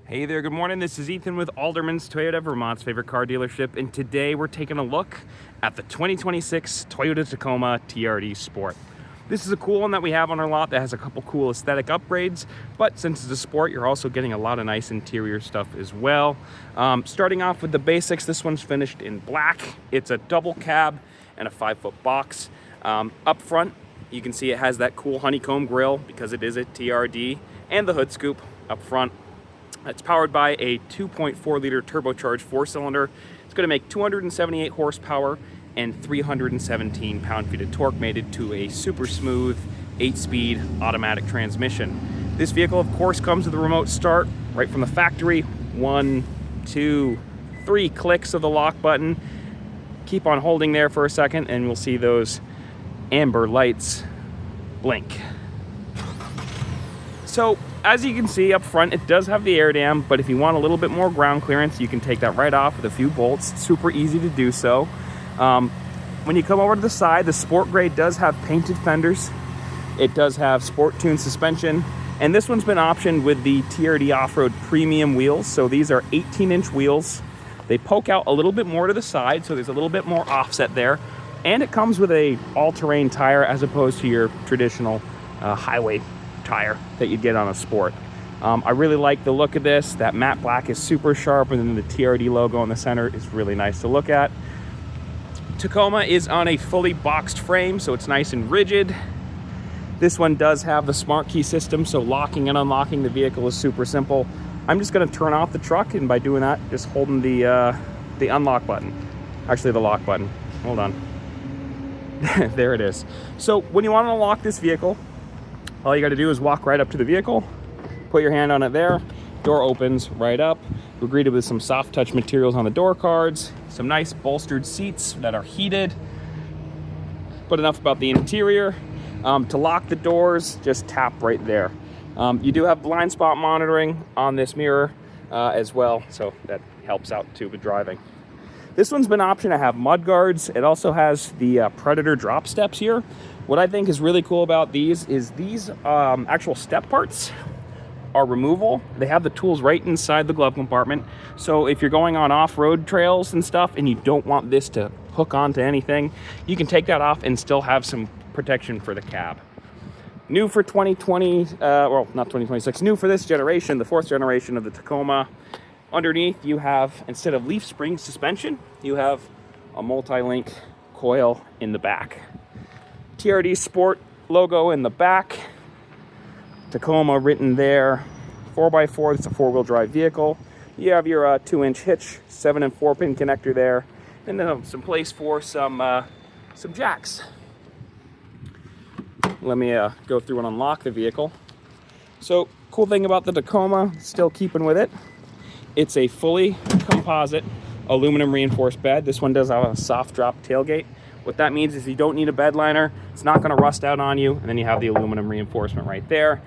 Hey there, good morning. This is Ethan with Alderman's Toyota, Vermont's favorite car dealership, and today we're taking a look at the 2026 Toyota Tacoma TRD Sport. This is a cool one that we have on our lot that has a couple cool aesthetic upgrades, but since it's a sport, you're also getting a lot of nice interior stuff as well. Starting off with the basics, this one's finished in black. It's a double cab and a 5-foot box. Up front, you can see it has that cool honeycomb grille because it is a TRD, and the hood scoop up front. It's powered by a 2.4 liter turbocharged 4-cylinder. It's going to make 278 horsepower and 317 pound-feet of torque, mated to a super smooth 8-speed automatic transmission. This vehicle, of course, comes with a remote start right from the factory. 1, 2, 3 clicks of the lock button. Keep on holding there for a second and we'll see those amber lights blink. So, as you can see up front, it does have the air dam, but if you want a little bit more ground clearance, you can take that right off with a few bolts. Super easy to do so. When you come over to the side, the Sport Gray does have painted fenders. It does have sport tuned suspension, and this one's been optioned with the TRD Off-Road Premium wheels. So these are 18-inch wheels. They poke out a little bit more to the side, so there's a little bit more offset there. And it comes with a all-terrain tire as opposed to your traditional highway tire that you'd get on a Sport. I really like the look of this. That matte black is super sharp, and then the TRD logo in the center is really nice to look at. Tacoma is on a fully boxed frame, so it's nice and rigid. This one does have the smart key system, so locking and unlocking the vehicle is super simple. I'm just going to turn off the truck, and by doing that, just holding the unlock button. Actually, the lock button. Hold on. There it is. So when you want to unlock this vehicle, all you got to do is walk right up to the vehicle, put your hand on it there, door opens right up. We're greeted with some soft touch materials on the door cards, some nice bolstered seats that are heated. But enough about the interior. To lock the doors, just tap right there. You do have blind spot monitoring on this mirror as well, so that helps out too with driving. This one's been optioned to have mud guards. It also has the Predator drop steps here. What I think is really cool about these is these actual step parts are removable. They have the tools right inside the glove compartment. So if you're going on off-road trails and stuff and you don't want this to hook onto anything, you can take that off and still have some protection for the cab. New for 2020, well, not 2026, new for this generation, the 4th generation of the Tacoma. Underneath, you have, instead of leaf spring suspension, you have a multi-link coil in the back. TRD Sport logo in the back. Tacoma written there. 4x4, it's a 4-wheel drive vehicle. You have your 2-inch hitch, 7 and 4-pin connector there, and then some place for some jacks. Let me go through and unlock the vehicle. So, cool thing about the Tacoma, still keeping with it, it's a fully composite aluminum reinforced bed. This one does have a soft drop tailgate. What that means is you don't need a bed liner. It's not going to rust out on you. And then you have the aluminum reinforcement right there.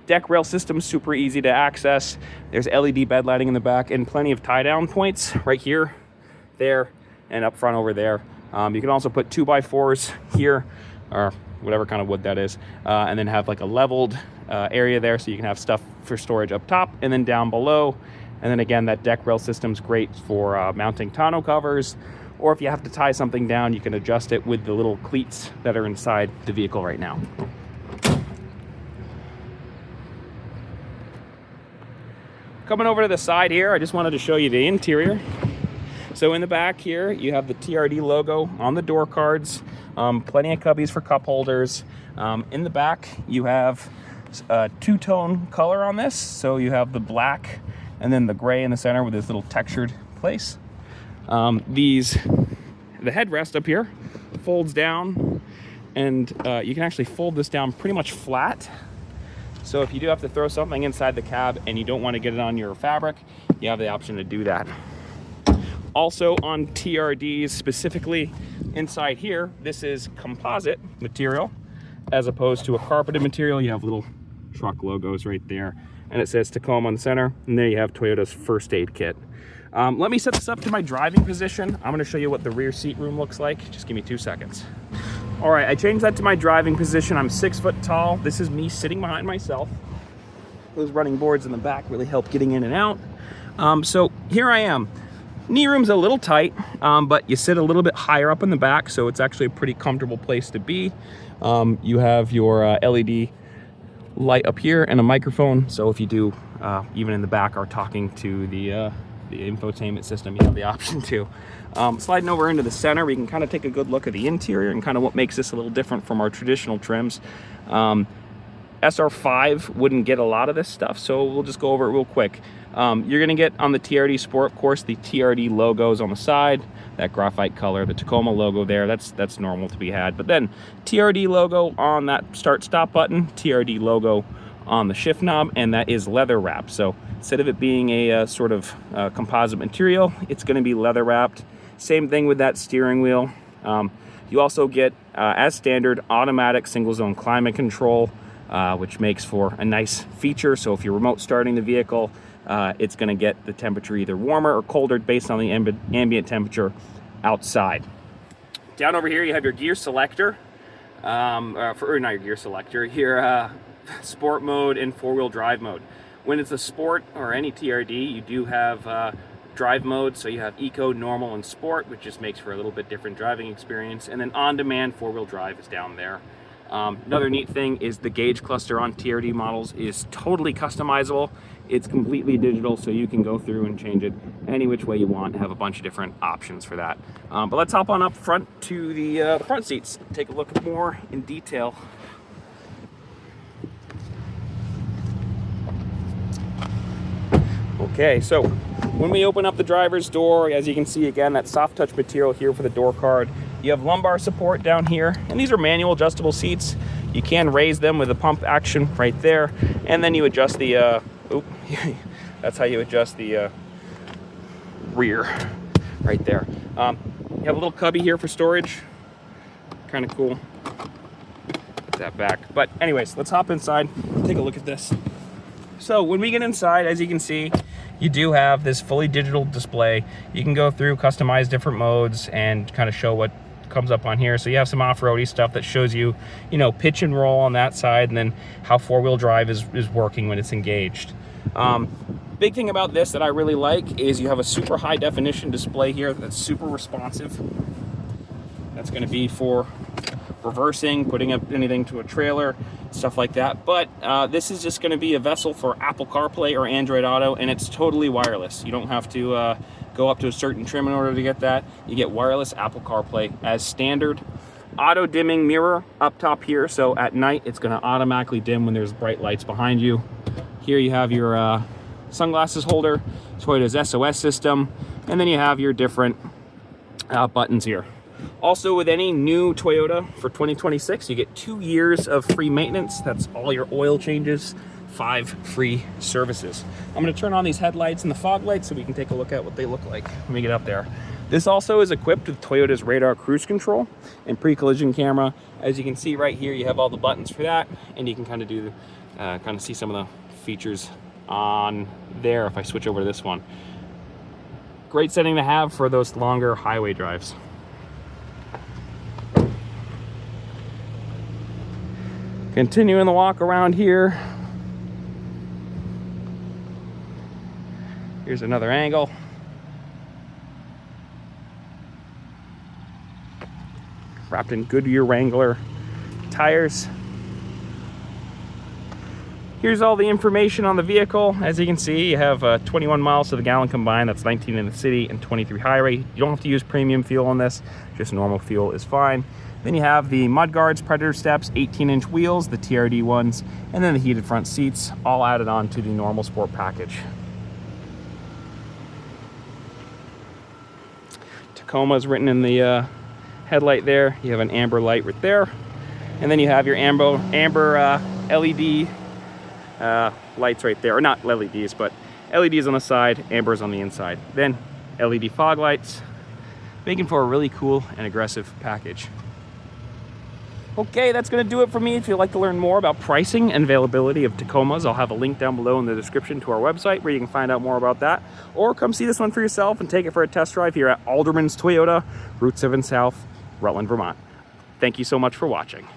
Deck rail system, super easy to access. There's LED bed lighting in the back and plenty of tie down points right here, there, and up front over there. You can also put 2x4s here, or whatever kind of wood that is, and then have like a leveled area there so you can have stuff for storage up top and then down below. And then again, that deck rail system's great for mounting tonneau covers, or if you have to tie something down, you can adjust it with the little cleats that are inside the vehicle right now. Coming over to the side here, I just wanted to show you the interior. So in the back here, you have the TRD logo on the door cards, plenty of cubbies for cup holders. In the back, you have a two-tone color on this. So you have the black and then the gray in the center with this little textured place. The headrest up here folds down, and you can actually fold this down pretty much flat. So if you do have to throw something inside the cab and you don't want to get it on your fabric, you have the option to do that. Also on TRDs, specifically inside here, this is composite material as opposed to a carpeted material. You have little truck logos right there, and it says Tacoma on the center, and there you have Toyota's first aid kit. Let me set this up to my driving position. I'm going to show you what the rear seat room looks like. Just give me 2 seconds. All right, I changed that to my driving position. I'm 6 foot tall. This is me sitting behind myself. Those running boards in the back really help getting in and out. So here I am. Knee room's a little tight, but you sit a little bit higher up in the back, so it's actually a pretty comfortable place to be. You have your LED light up here and a microphone, so if you do, even in the back, are talking to the infotainment system, you have the option to. Sliding over into the center, we can kind of take a good look at the interior and kind of what makes this a little different from our traditional trims. SR5 wouldn't get a lot of this stuff, so we'll just go over it real quick. You're gonna get on the TRD Sport, of course, the TRD logos on the side, that graphite color, the Tacoma logo there, that's normal to be had. But then TRD logo on that start-stop button, TRD logo on the shift knob, and that is leather wrapped. So instead of it being a sort of composite material, it's gonna be leather wrapped. Same thing with that steering wheel. You also get, as standard, automatic single zone climate control, which makes for a nice feature. So if you're remote starting the vehicle, it's going to get the temperature either warmer or colder based on the ambient temperature outside. Down over here you have your gear selector, not your gear selector, your sport mode and four-wheel drive mode. When it's a sport or any TRD, you do have drive mode, so you have eco, normal, and sport, which just makes for a little bit different driving experience. And then on-demand four-wheel drive is down there. Another neat thing is the gauge cluster on TRD models is totally customizable. It's completely digital, so you can go through and change it any which way you want, have a bunch of different options for that. But let's hop on up front to the front seats, take a look more in detail. Okay, so when we open up the driver's door, as you can see, again, that soft touch material here for the door card. You have lumbar support down here, and these are manual adjustable seats. You can raise them with a pump action right there, and then you adjust the, that's how you adjust the rear right there. You have a little cubby here for storage, kind of cool. Put that back. But anyways, let's hop inside and take a look at this. So when we get inside, as you can see, you do have this fully digital display. You can go through, customize different modes, and kind of show what comes up on here. So you have some off-roady stuff that shows you, pitch and roll on that side, and then how four-wheel drive is working when it's engaged. Big thing about this that I really like is you have a super high definition display here that's super responsive. That's going to be for reversing, putting up anything to a trailer, stuff like that. But this is just going to be a vessel for Apple CarPlay or Android Auto, and it's totally wireless. You don't have to go up to a certain trim in order to get that. You get wireless Apple CarPlay as standard. Auto dimming mirror up top here, so at night it's going to automatically dim when there's bright lights behind you. Here you have your sunglasses holder, Toyota's SOS system, and then you have your different buttons here. Also, with any new Toyota for 2026, you get 2 years of free maintenance. That's all your oil changes, 5 free services. I'm going to turn on these headlights and the fog lights so we can take a look at what they look like when we get up there. This also is equipped with Toyota's radar cruise control and pre-collision camera. As you can see right here, you have all the buttons for that, and you can kind of do, kind of see some of the features on there. If I switch over to this one, great setting to have for those longer highway drives. Continuing the walk around here. Here's another angle. Wrapped in Goodyear Wrangler tires. Here's all the information on the vehicle. As you can see, you have 21 miles to the gallon combined. That's 19 in the city and 23 highway. You don't have to use premium fuel on this. Just normal fuel is fine. Then you have the mudguards, Predator steps, 18-inch wheels, the TRD ones, and then the heated front seats, all added on to the normal sport package. Tacoma is written in the headlight there. You have an amber light right there. And then you have your amber LED lights right there. Or not LEDs, but LEDs on the side, ambers on the inside. Then LED fog lights, making for a really cool and aggressive package. Okay, that's going to do it for me. If you'd like to learn more about pricing and availability of Tacomas, I'll have a link down below in the description to our website where you can find out more about that. Or come see this one for yourself and take it for a test drive here at Alderman's Toyota, Route 7 South, Rutland, Vermont. Thank you so much for watching.